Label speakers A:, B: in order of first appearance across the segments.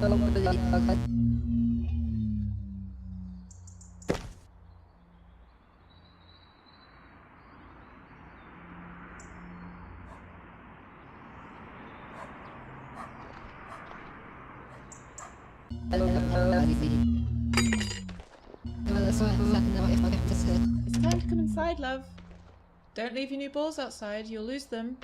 A: It's time to come inside, love. Don't leave your new balls outside, you'll lose them.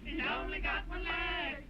B: He only got one leg.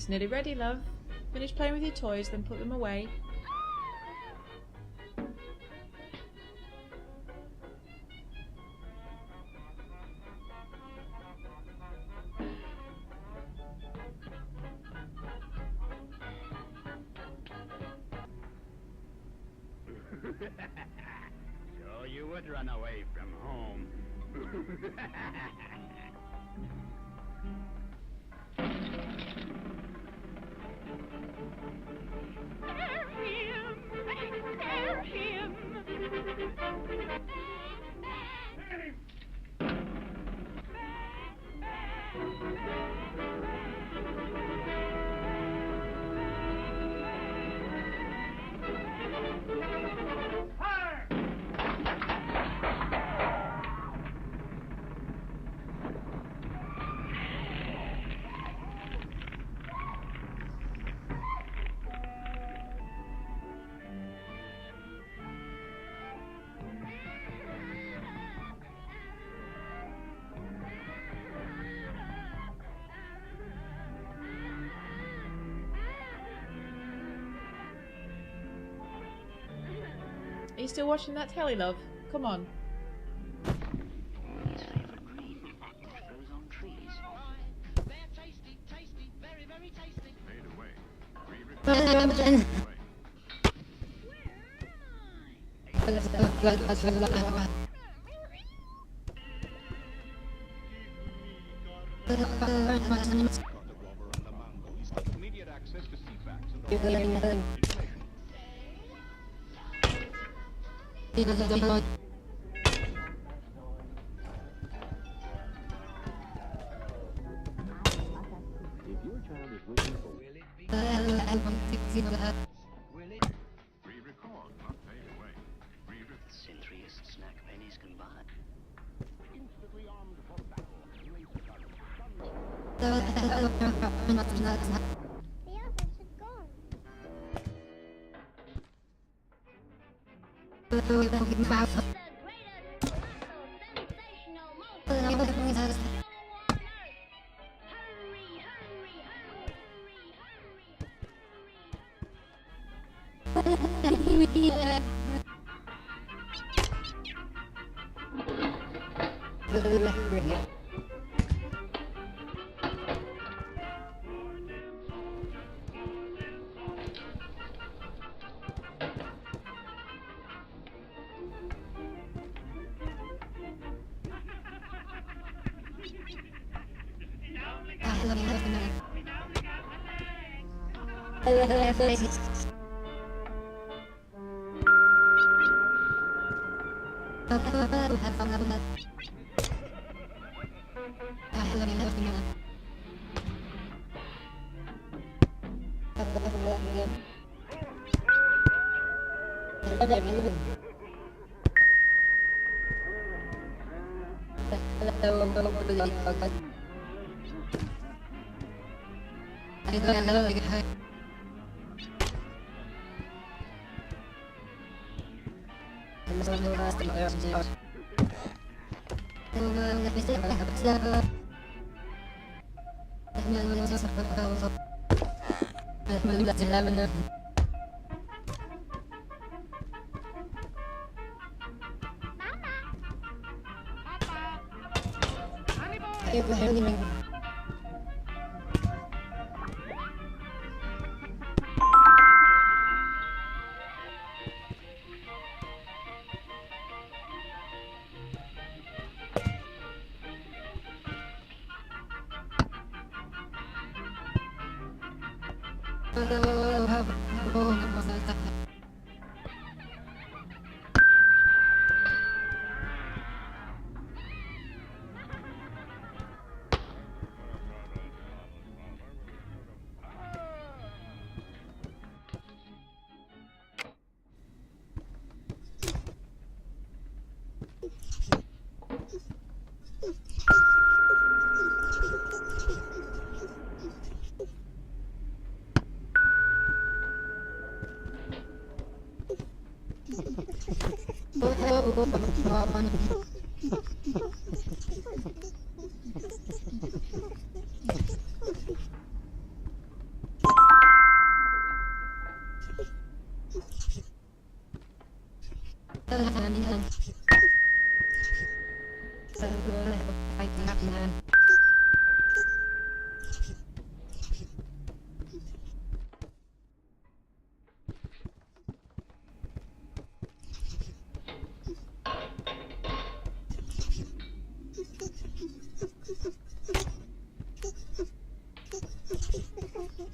A: It's nearly ready, love. Finish playing with your toys, then put them away.
B: So you would run away from home.
C: Spare him!
A: Are you still watching that telly, love? Come on.
D: His favourite green grows on trees.
E: They're tasty, tasty, very, very tasty.
B: Fade away.
F: Immediate access to CFAX and
B: If your child is waiting for
E: Will it be? Will it?
B: re-record, not fade away.
D: Silliest snack pennies can buy.
F: instantly armed for battle.
C: The others had gone. The greatest, most sensational, most show on earth. Hurry, hurry, hurry, hurry, hurry.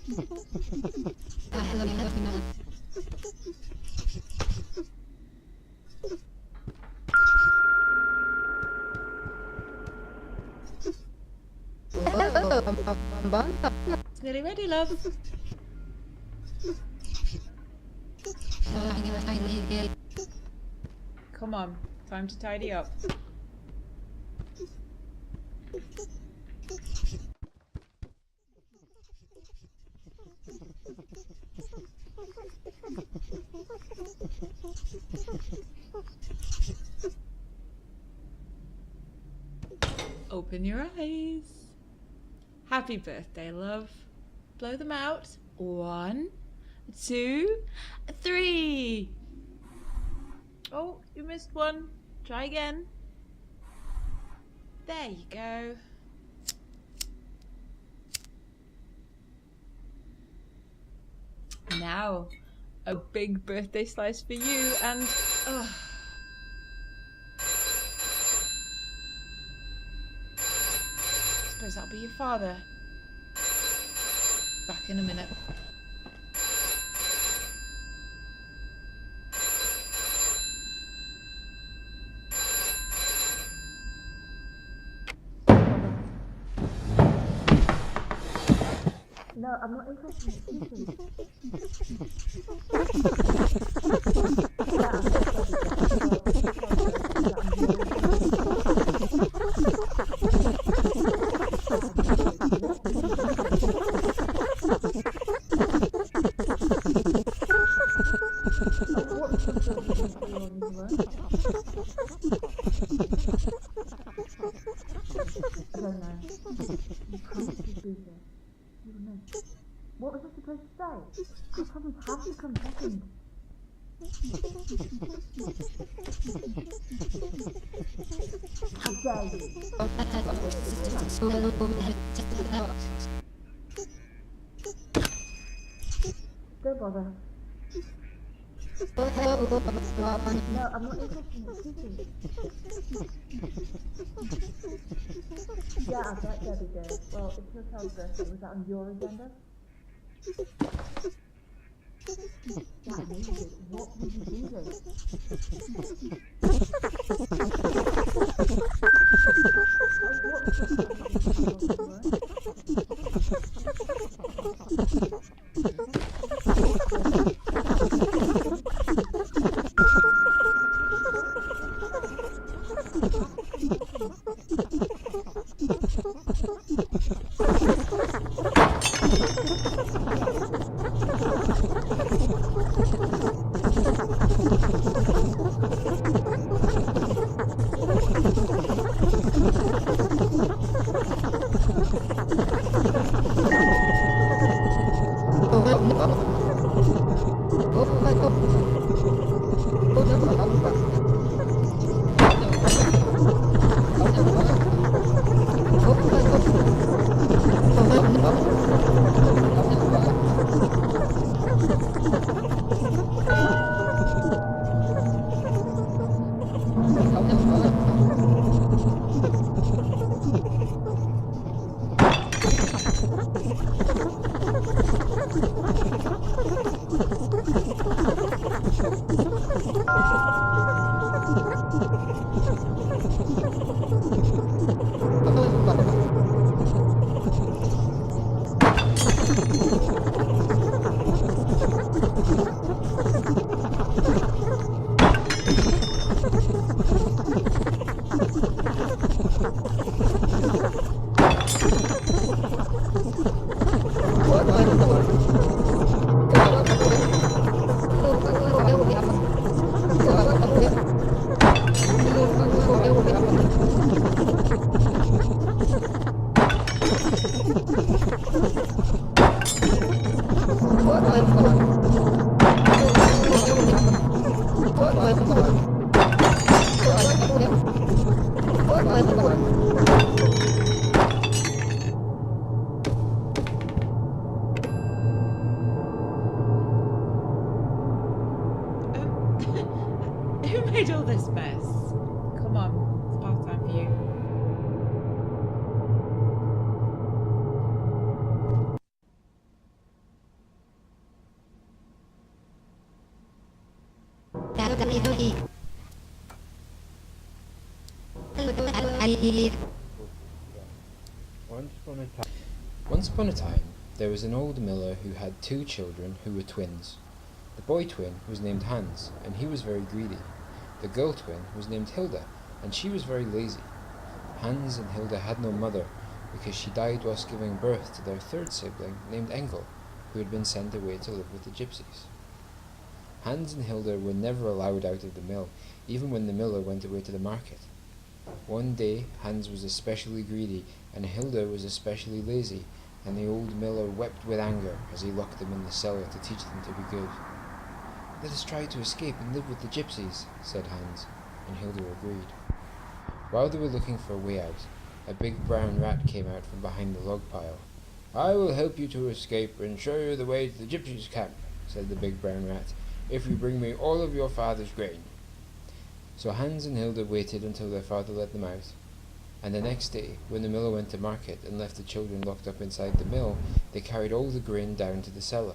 C: I love you, man. Hello, Bonbon.
A: It's nearly ready, love. Come on, time to tidy up. Open your eyes. Happy birthday, love. Blow them out. 1, 2, 3. Oh, you missed one. Try again. There you go. Now, a big birthday slice for you and... Suppose that'll be your father. Back in a minute. No, I'm not interested in teaching. What was I supposed to say? I probably have to come second. How dare you? Don't bother. No, I'm not interested in teaching. Yeah, I bet Debbie did. Well, it's your child's birthday. Was that on your agenda? Yeah, amazing. What would you do then? Who made all this mess? Come on, it's bath time for you.
G: Once upon a time, there was an old miller who had 2 children who were twins. The boy twin was named Hans, and he was very greedy. The girl twin was named Hilda, and she was very lazy. Hans and Hilda had no mother, because she died whilst giving birth to their 3rd sibling named Engel, who had been sent away to live with the gypsies. Hans and Hilda were never allowed out of the mill, even when the miller went away to the market. One day Hans was especially greedy, and Hilda was especially lazy, and the old miller wept with anger as he locked them in the cellar to teach them to be good. "Let us try to escape and live with the gypsies," said Hans, and Hilda agreed. While they were looking for a way out, a big brown rat came out from behind the log pile. "I will help you to escape and show you the way to the gypsies' camp," said the big brown rat, "if you bring me all of your father's grain." So Hans and Hilda waited until their father let them out, and the next day, when the miller went to market and left the children locked up inside the mill, they carried all the grain down to the cellar.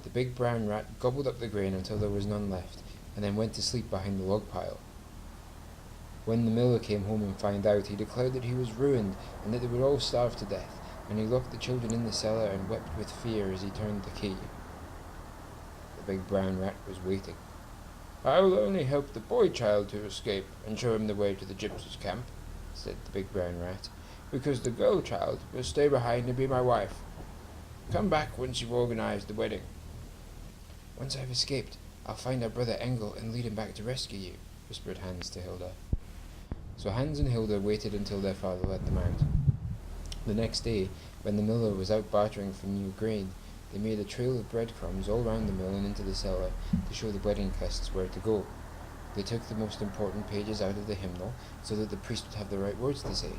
G: The big brown rat gobbled up the grain until there was none left, and then went to sleep behind the log pile. When the miller came home and found out, he declared that he was ruined and that they would all starve to death, and he locked the children in the cellar and wept with fear as he turned the key. The big brown rat was waiting. "I will only help the boy child to escape and show him the way to the gypsies' camp," said the big brown rat, "because the girl child will stay behind and be my wife. Come back once you've organized the wedding." "Once I've escaped, I'll find our brother Engel and lead him back to rescue you," whispered Hans to Hilda. So Hans and Hilda waited until their father let them out. The next day, when the miller was out bartering for new grain, they made a trail of breadcrumbs all round the mill and into the cellar to show the wedding guests where to go. They took the most important pages out of the hymnal so that the priest would have the right words to say.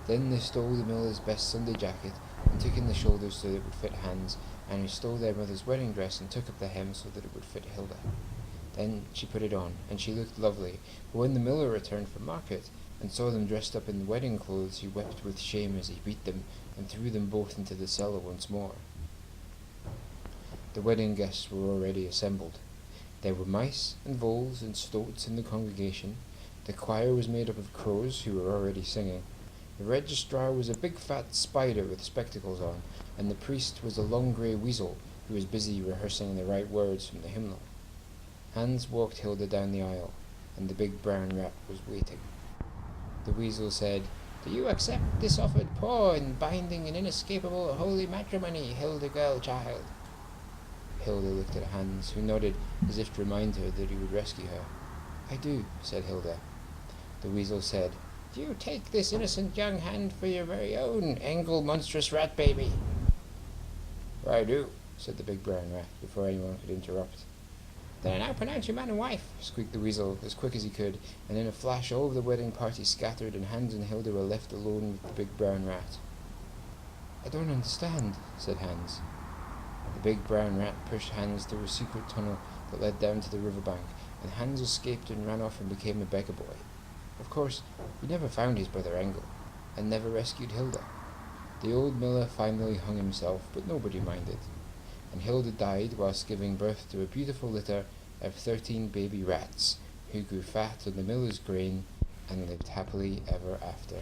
G: Then they stole the miller's best Sunday jacket and took in the shoulders so that it would fit Hans, and he stole their mother's wedding dress and took up the hem so that it would fit Hilda. Then she put it on, and she looked lovely, but when the miller returned from market and saw them dressed up in wedding clothes, he wept with shame as he beat them and threw them both into the cellar once more. The wedding guests were already assembled. There were mice and voles and stoats in the congregation. The choir was made up of crows who were already singing. The registrar was a big fat spider with spectacles on, and the priest was a long grey weasel who was busy rehearsing the right words from the hymnal. Hans walked Hilda down the aisle, and the big brown rat was waiting. The weasel said, "Do you accept this offered paw in binding and inescapable holy matrimony, Hilda girl child?" Hilda looked at Hans, who nodded as if to remind her that he would rescue her. "I do," said Hilda. The weasel said, "Do you take this innocent young hand for your very own, Engel monstrous rat baby?" "I do," said the big brown rat, before anyone could interrupt. "Then I now pronounce you man and wife," squeaked the weasel as quick as he could, and in a flash all of the wedding party scattered and Hans and Hilda were left alone with the big brown rat. "I don't understand," said Hans. The big brown rat pushed Hans through a secret tunnel that led down to the riverbank, and Hans escaped and ran off and became a beggar boy. Of course, he never found his brother Engel, and never rescued Hilda. The old miller finally hung himself, but nobody minded, and Hilda died whilst giving birth to a beautiful litter of 13 baby rats, who grew fat on the miller's grain and lived happily ever after.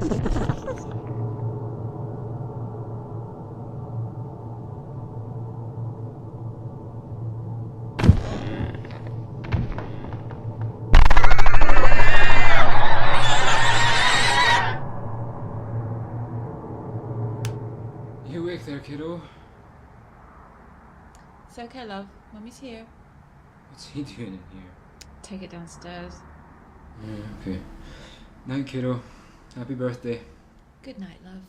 G: You awake there, kiddo?
A: It's okay, love. Mummy's here.
G: What's he doing in here?
A: Take it downstairs.
G: Yeah, okay. Night, kiddo. Happy birthday.
A: Good night, love.